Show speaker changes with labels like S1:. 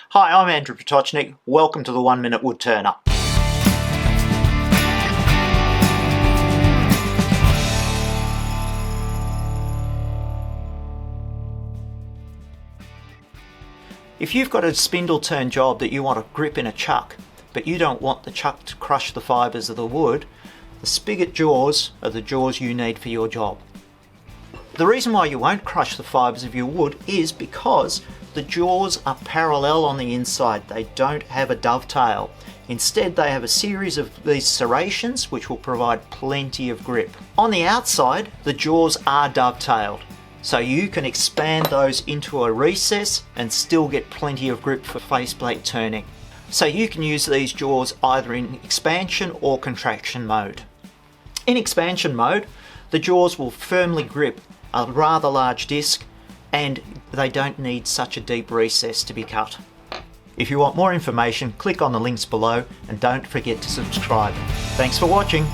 S1: Hi, I'm Andrew Potocznik. Welcome to the 1 Minute Woodturner. If you've got a spindle turn job that you want to grip in a chuck, but you don't want the chuck to crush the fibres of the wood, the Spigot jaws are the jaws you need for your job. The reason why you won't crush the fibres of your wood is because the jaws are parallel on the inside. They don't have a dovetail. Instead, they have a series of these serrations which will provide plenty of grip. On the outside, the jaws are dovetailed, so you can expand those into a recess and still get plenty of grip for faceplate turning. So you can use these jaws either in expansion or contraction mode. In expansion mode, the jaws will firmly grip a rather large disc and they don't need such a deep recess to be cut. If you want more information, click on the links below and don't forget to subscribe. Thanks for watching.